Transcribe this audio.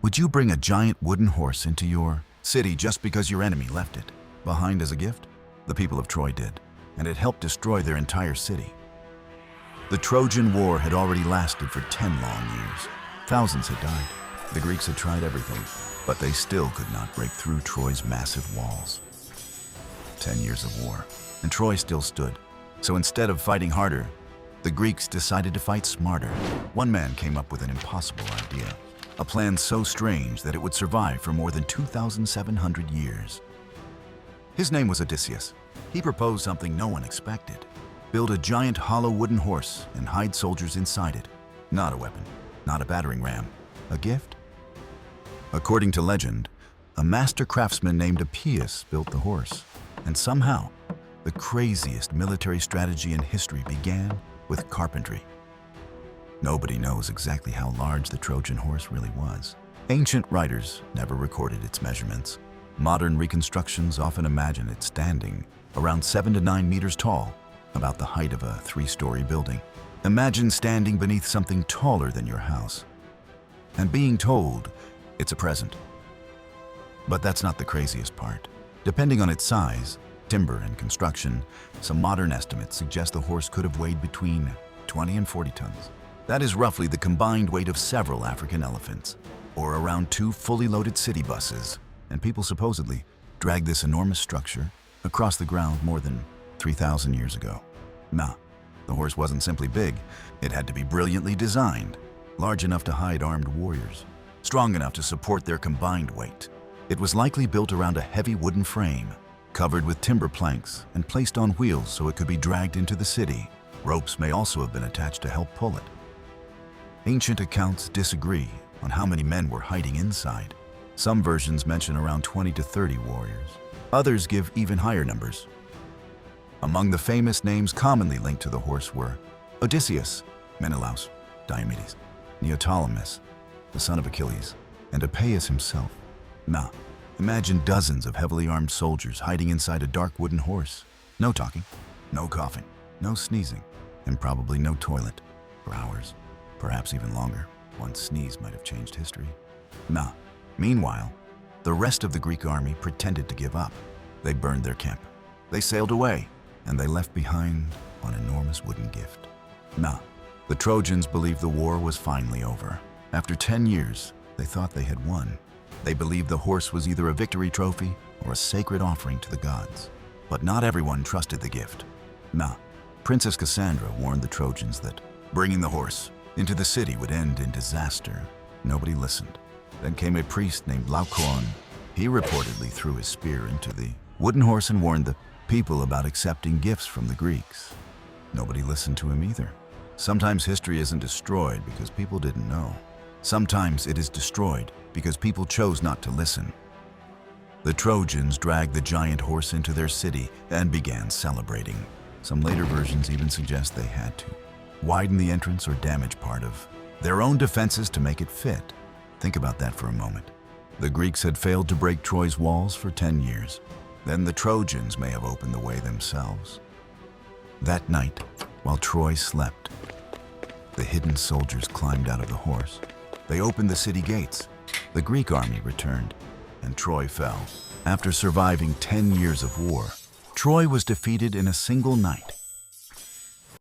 Would you bring a giant wooden horse into your city just because your enemy left it behind as a gift? The people of Troy did, and it helped destroy their entire city. The Trojan War had already lasted for 10 long years. Thousands had died. The Greeks had tried everything, but they still could not break through Troy's massive walls. 10 years of war, and Troy still stood. So instead of fighting harder, the Greeks decided to fight smarter. One man came up with an impossible idea, a plan so strange that it would survive for more than 2,700 years. His name was Odysseus. He proposed something no one expected. Build a giant hollow wooden horse and hide soldiers inside it. Not a weapon, not a battering ram, a gift. According to legend, a master craftsman named Appius built the horse, and somehow, the craziest military strategy in history began with carpentry. Nobody knows exactly how large the Trojan horse really was. Ancient writers never recorded its measurements. Modern reconstructions often imagine it standing around 7 to 9 meters tall, about the height of a 3-story building. Imagine standing beneath something taller than your house, and being told it's a present. But that's not the craziest part. Depending on its size, timber, and construction, some modern estimates suggest the horse could have weighed between 20 and 40 tons. That is roughly the combined weight of several African elephants, or around 2 fully loaded city buses, and people supposedly dragged this enormous structure across the ground more than 3,000 years ago. Nah, the horse wasn't simply big, it had to be brilliantly designed, large enough to hide armed warriors, strong enough to support their combined weight. It was likely built around a heavy wooden frame, covered with timber planks and placed on wheels so it could be dragged into the city. Ropes may also have been attached to help pull it. Ancient accounts disagree on how many men were hiding inside. Some versions mention around 20 to 30 warriors. Others give even higher numbers. Among the famous names commonly linked to the horse were Odysseus, Menelaus, Diomedes, Neoptolemus, the son of Achilles, and Appius himself. Now, imagine dozens of heavily armed soldiers hiding inside a dark wooden horse. No talking, no coughing, no sneezing, and probably no toilet for hours, perhaps even longer. One sneeze might have changed history. Meanwhile, the rest of the Greek army pretended to give up. They burned their camp. They sailed away, and they left behind an enormous wooden gift. The Trojans believed the war was finally over. After 10 years, they thought they had won. They believed the horse was either a victory trophy or a sacred offering to the gods. But not everyone trusted the gift. Princess Cassandra warned the Trojans that bringing the horse into the city would end in disaster. Nobody listened. Then came a priest named Laocoon. He reportedly threw his spear into the wooden horse and warned the people about accepting gifts from the Greeks. Nobody listened to him either. Sometimes history isn't destroyed because people didn't know. Sometimes it is destroyed because people chose not to listen. The Trojans dragged the giant horse into their city and began celebrating. Some later versions even suggest they had to widen the entrance or damage part of their own defenses to make it fit. Think about that for a moment. The Greeks had failed to break Troy's walls for 10 years. Then the Trojans may have opened the way themselves. That night, while Troy slept, the hidden soldiers climbed out of the horse. They opened the city gates. The Greek army returned, and Troy fell. After surviving 10 years of war, Troy was defeated in a single night.